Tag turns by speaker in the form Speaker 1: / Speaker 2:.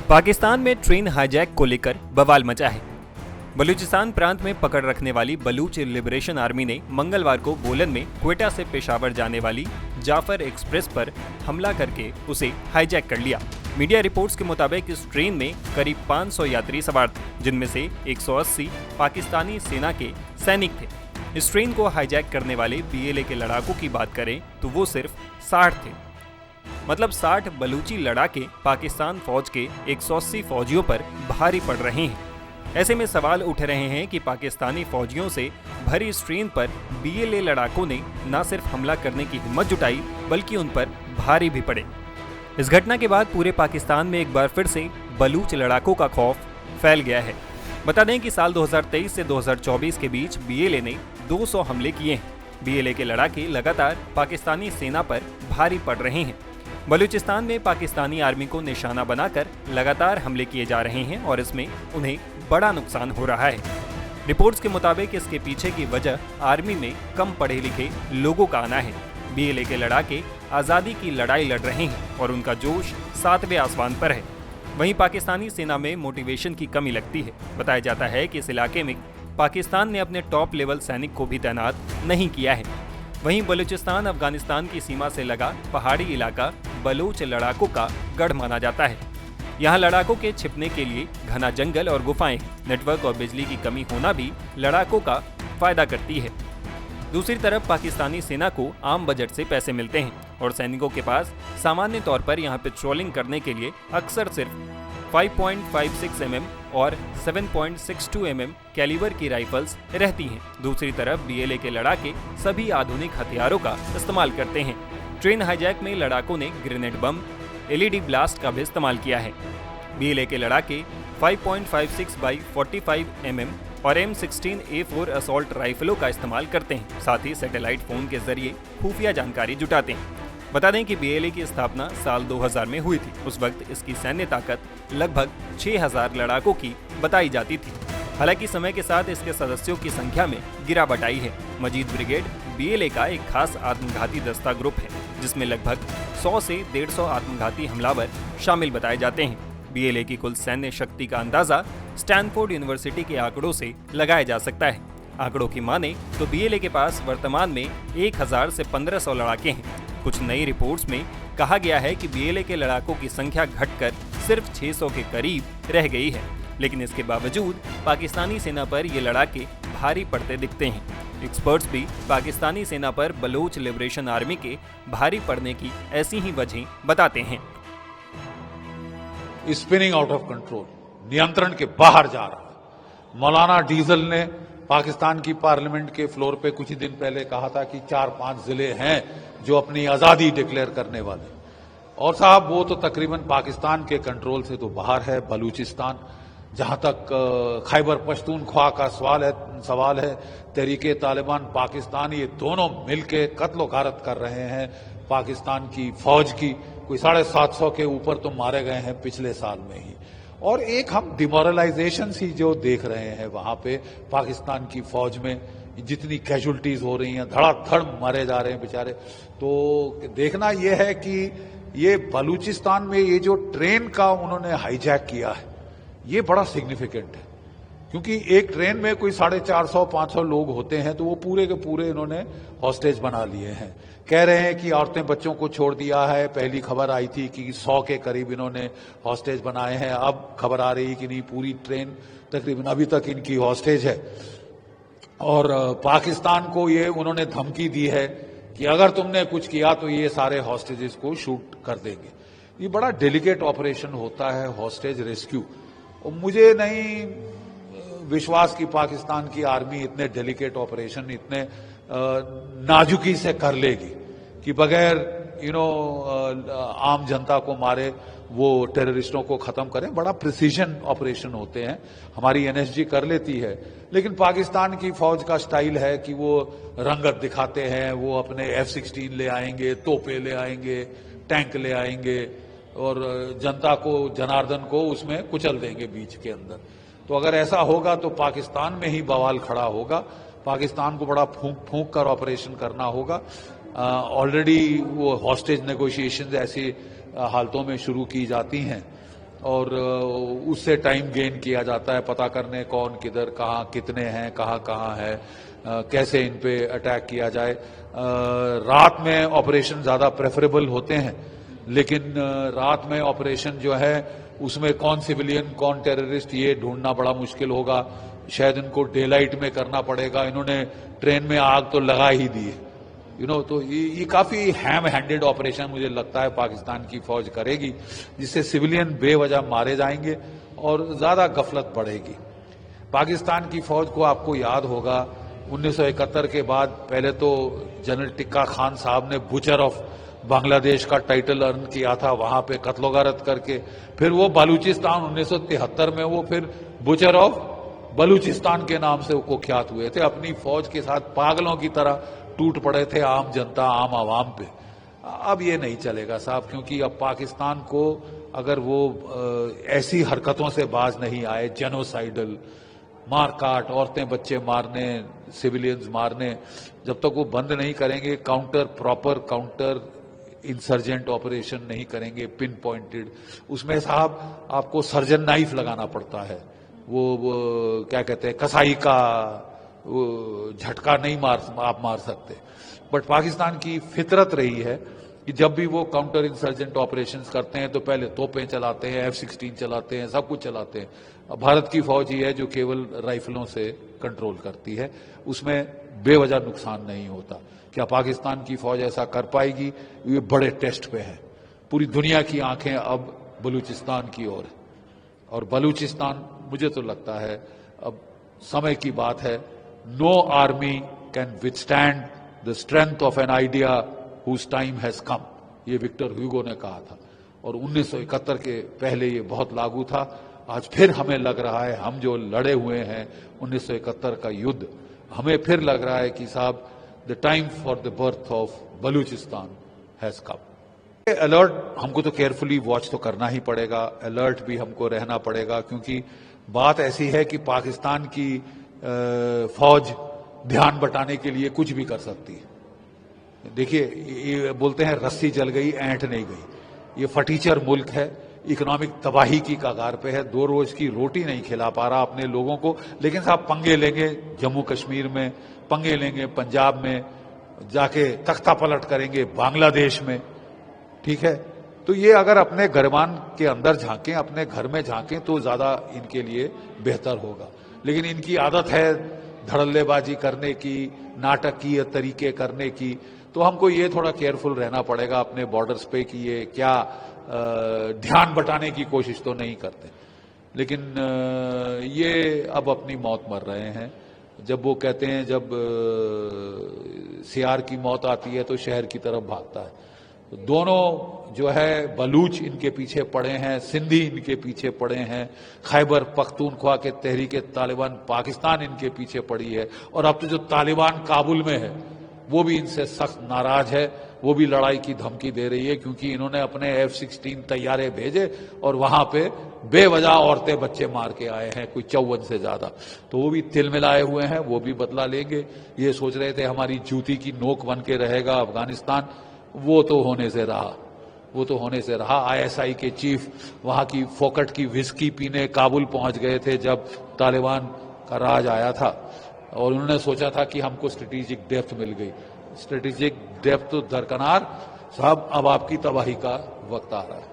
Speaker 1: पाकिस्तान में train hijack को लेकर बवाल मचा है। बलूचिस्तान प्रांत में पकड़ रखने वाली बलूच लिबरेशन आर्मी ने मंगलवार को बोलन में क्वेटा से पेशावर जाने वाली जाफर एक्सप्रेस पर हमला करके उसे हाईजैक कर लिया। मीडिया रिपोर्ट्स के मुताबिक इस ट्रेन में करीब 500 यात्री सवार थे, जिनमें से 180 पाकिस्तानी सेना के सैनिक थे। इस ट्रेन को हाईजैक करने वाले BLA के लड़ाकों की बात करें तो वो सिर्फ 60 थे। मतलब 60 बलूची लड़ाके पाकिस्तान फौज के 180 फौजियों पर भारी पड़ रहे हैं। ऐसे में सवाल उठ रहे हैं कि पाकिस्तानी फौजियों से भरी इस ट्रेन पर BLA लड़ाकों ने न सिर्फ हमला करने की हिम्मत जुटाई बल्कि उन पर भारी भी पड़े। इस घटना के बाद पूरे पाकिस्तान में एक बार फिर से बलूच लड़ाकों का खौफ फैल गया है। बता दें कि साल 2023 से 2024 के बीच BLA ने 200 हमले किए हैं। BLA के लड़ाके लगातार पाकिस्तानी सेना पर भारी पड़ रहे हैं। बलूचिस्तान में पाकिस्तानी आर्मी को निशाना बनाकर लगातार हमले किए जा रहे हैं और इसमें उन्हें बड़ा नुकसान हो रहा है। रिपोर्ट्स के मुताबिक इसके पीछे की वजह आर्मी में कम पढ़े लिखे लोगों का आना है। BLA के लड़ाके आज़ादी की लड़ाई लड़ रहे हैं और उनका जोश 7वें आसमान पर है। वहीं पाकिस्तानी सेना में मोटिवेशन की कमी लगती है। बताया जाता है कि इस इलाके में पाकिस्तान ने अपने टॉप लेवल सैनिक को भी तैनात नहीं किया है। वहीं बलूचिस्तान अफगानिस्तान की सीमा से लगा पहाड़ी इलाका बलूच लड़ाकों का गढ़ माना जाता है। यहाँ लड़ाकों के छिपने के लिए घना जंगल और गुफाएं, नेटवर्क और बिजली की कमी होना भी लड़ाकों का फायदा करती है। दूसरी तरफ पाकिस्तानी सेना को आम बजट से पैसे मिलते हैं और सैनिकों के पास सामान्य तौर पर यहाँ पेट्रोलिंग करने के लिए अक्सर सिर्फ 5.56 mm और 7.62 mm कैलिबर की राइफल्स रहती हैं। दूसरी तरफ BLA के लड़ाके सभी आधुनिक हथियारों का इस्तेमाल करते हैं। ट्रेन हाईजैक में लड़ाकों ने ग्रेनेड बम, LED ब्लास्ट का भी इस्तेमाल किया है। BLA के लड़ाके 5.56x45 mm और M16A4 असॉल्ट राइफलों का इस्तेमाल करते हैं। साथ ही सैटेलाइट फोन के जरिए खुफिया जानकारी जुटाते हैं। बता दें कि BLA की स्थापना साल 2000 में हुई थी। उस वक्त इसकी सैन्य ताकत लगभग 6000 लड़ाकों की बताई जाती थी। हालांकि समय के साथ इसके सदस्यों की संख्या में गिरावट आई है। मजीद ब्रिगेड BLA का एक खास आत्मघाती दस्ता ग्रुप है, जिसमें लगभग 100 से 150 आत्मघाती हमलावर शामिल बताए जाते हैं। BLA की कुल सैन्य शक्ति का अंदाजा स्टैनफोर्ड यूनिवर्सिटी के आंकड़ों से लगाया जा सकता है। आंकड़ों की माने तो BLA के पास वर्तमान में 1000 से 1500 लड़ाके हैं। कुछ नई रिपोर्ट्स में कहा गया है कि BLA के लड़ाकों की संख्या घटकर सिर्फ 600 के करीब रह गई है, लेकिन इसके बावजूद पाकिस्तानी सेना पर ये लड़ाके भारी पड़ते दिखते हैं। एक्सपर्ट्स भी पाकिस्तानी सेना पर बलूच लिबरेशन आर्मी के भारी पड़ने की ऐसी ही वजह बताते हैं।
Speaker 2: स्पिनिंग आउट ऑफ कंट्रोल, नियंत्रण के बाहर जा रहा है। मौलाना डीजल ने पाकिस्तान की पार्लियामेंट के फ्लोर पे कुछ ही दिन पहले कहा था कि 4-5 जिले हैं जो अपनी आजादी डिक्लेयर करने वाले, और साहब वो तो तकरीबन पाकिस्तान के कंट्रोल से तो बाहर है। बलूचिस्तान, जहां तक खैबर पख्तूनख्वा का सवाल है, तहरीके तालिबान पाकिस्तान, ये दोनों मिलके कत्ल गारत कर रहे हैं पाकिस्तान की फौज की। कोई 750 के ऊपर तो मारे गए हैं पिछले साल में ही। और एक हम डिमोरलाइजेशन सी जो देख रहे हैं वहां पे पाकिस्तान की फौज में, जितनी कैजुअल्टीज हो रही हैं, धड़ाधड़ मारे जा रहे हैं बेचारे। तो देखना यह है कि ये बलूचिस्तान में ये जो ट्रेन का उन्होंने हाईजैक किया है, ये बड़ा सिग्निफिकेंट है, क्योंकि एक ट्रेन में कोई 450-500 लोग होते हैं, तो वो पूरे के पूरे इन्होंने हॉस्टेज बना लिए हैं। कह रहे हैं कि औरतें बच्चों को छोड़ दिया है। पहली खबर आई थी कि 100 के करीब इन्होंने हॉस्टेज बनाए हैं। अब खबर आ रही कि नहीं, पूरी ट्रेन तकरीबन अभी तक इनकी हॉस्टेज है। और पाकिस्तान को ये उन्होंने धमकी दी है कि अगर तुमने कुछ किया तो ये सारे हॉस्टेजेस को शूट कर देंगे। ये बड़ा डेलिकेट ऑपरेशन होता है हॉस्टेज रेस्क्यू, और मुझे नहीं विश्वास कि पाकिस्तान की आर्मी इतने डेलिकेट ऑपरेशन इतने नाजुकी से कर लेगी कि बगैर आम जनता को मारे वो टेररिस्टों को खत्म करें। बड़ा प्रिसीजन ऑपरेशन होते हैं। हमारी NSG कर लेती है, लेकिन पाकिस्तान की फौज का स्टाइल है कि वो रंगत दिखाते हैं। वो अपने F-16 ले आएंगे, तोपे ले आएंगे, टैंक ले आएंगे और जनता को, जनार्दन को उसमें कुचल देंगे बीच के अंदर। तो अगर ऐसा होगा तो पाकिस्तान में ही बवाल खड़ा होगा। पाकिस्तान को बड़ा फूंक कर ऑपरेशन करना होगा। ऑलरेडी वो हॉस्टेज नेगोशिएशंस ऐसी हालतों में शुरू की जाती हैं और उससे टाइम गेन किया जाता है, पता करने कौन किधर कहाँ कितने हैं, कहाँ है, कैसे इन पे अटैक किया जाए। रात में ऑपरेशन ज्यादा प्रेफरेबल होते हैं, लेकिन रात में ऑपरेशन जो है उसमें कौन सिविलियन कौन टेररिस्ट ये ढूंढना बड़ा मुश्किल होगा। शायद इनको डे लाइट में करना पड़ेगा। इन्होंने ट्रेन में आग तो लगा ही दी है, तो ये काफी हैम हैंडेड ऑपरेशन मुझे लगता है पाकिस्तान की फौज करेगी, जिससे सिविलियन बेवजह मारे जाएंगे और ज्यादा गफलत बढ़ेगी। पाकिस्तान की फौज को आपको याद होगा 1971 के बाद पहले तो जनरल टिक्का खान साहब ने बुचर ऑफ बांग्लादेश का टाइटल अर्न किया था, वहां पे कत्लोगारत करके। फिर वो बलूचिस्तान 1973 में वो फिर बुचर ऑफ बलूचिस्तान के नाम से कुख्यात हुए थे। अपनी फौज के साथ पागलों की तरह टूट पड़े थे आम जनता, आम आवाम पे। अब ये नहीं चलेगा साहब, क्योंकि अब पाकिस्तान को अगर वो ऐसी हरकतों से बाज नहीं आए, जेनोसाइडल मारकाट, औरतें बच्चे मारने, सिविलियंस मारने, जब तक वो बंद नहीं करेंगे, प्रॉपर काउंटर इंसर्जेंट ऑपरेशन नहीं करेंगे पिन पॉइंटेड, उसमें साहब आपको सर्जन नाइफ लगाना पड़ता है। वो क्या कहते हैं, कसाई का झटका नहीं आप मार सकते। बट पाकिस्तान की फितरत रही है कि जब भी वो काउंटर इंसर्जेंट ऑपरेशंस करते हैं तो पहले तोपें चलाते हैं, F-16 चलाते हैं, सब कुछ चलाते हैं। भारत की फौज ही है जो केवल राइफलों से कंट्रोल करती है, उसमें बेवजह नुकसान नहीं होता। क्या पाकिस्तान की फौज ऐसा कर पाएगी? ये बड़े टेस्ट पे है। पूरी दुनिया की आंखें अब बलूचिस्तान की ओर है, और बलूचिस्तान मुझे तो लगता है अब समय की बात है। No army can withstand the strength of an idea whose time has come, ये विक्टर ह्यूगो ने कहा था, और 1971 के पहले ये बहुत लागू था। आज फिर हमें लग रहा है, हम जो लड़े हुए हैं 1971 का युद्ध, हमें फिर लग रहा है कि साहब the time for the birth of Balochistan has come. Alert हमको तो केयरफुली वॉच तो करना ही पड़ेगा, अलर्ट भी हमको रहना पड़ेगा, क्योंकि बात ऐसी है कि पाकिस्तान की फौज ध्यान बटाने के लिए कुछ भी कर सकती है। देखिए, ये बोलते हैं रस्सी जल गई ऐंठ नहीं गई। ये फटीचर मुल्क है, इकोनॉमिक तबाही की कगार पे है, 2 रोज की रोटी नहीं खिला पा रहा अपने लोगों को, लेकिन साहब पंगे लेंगे जम्मू कश्मीर में, पंगे लेंगे पंजाब में, जाके तख्ता पलट करेंगे बांग्लादेश में, ठीक है। तो ये अगर अपने गरमान के अंदर झांकें, अपने घर में झांकें, तो ज्यादा इनके लिए बेहतर होगा। लेकिन इनकी आदत है धड़ल्लेबाजी करने की, नाटकीय तरीके करने की, तो हमको ये थोड़ा केयरफुल रहना पड़ेगा अपने बॉर्डर्स पे कि ये क्या ध्यान बटाने की कोशिश तो नहीं करते। लेकिन ये अब अपनी मौत मर रहे हैं। जब वो कहते हैं जब सियार की मौत आती है तो शहर की तरफ भागता है। तो दोनों जो है बलूच इनके पीछे पड़े हैं, सिंधी इनके पीछे पड़े हैं, खैबर पख्तूनख्वा के तहरीक तालिबान पाकिस्तान इनके पीछे पड़ी है, और अब तो जो तालिबान काबुल में है वो भी इनसे सख्त नाराज है, वो भी लड़ाई की धमकी दे रही है, क्योंकि इन्होंने अपने F-16 तैयारे भेजे और वहां पे बेवजह औरतें बच्चे मार के आए हैं, कोई 54 से ज्यादा। तो वो भी तिल मिलाए हुए हैं, वो भी बदला लेंगे। ये सोच रहे थे हमारी जूती की नोक बन के रहेगा अफगानिस्तान, वो तो होने से रहा। ISI के चीफ वहां की फोकट की विस्की पीने काबुल पहुंच गए थे जब तालिबान का राज आया था, और उन्होंने सोचा था कि हमको स्ट्रेटेजिक डेप्थ मिल गई। स्ट्रेटेजिक डेप्थ तो दरकिनार साहब, अब आपकी तबाही का वक्त आ रहा है।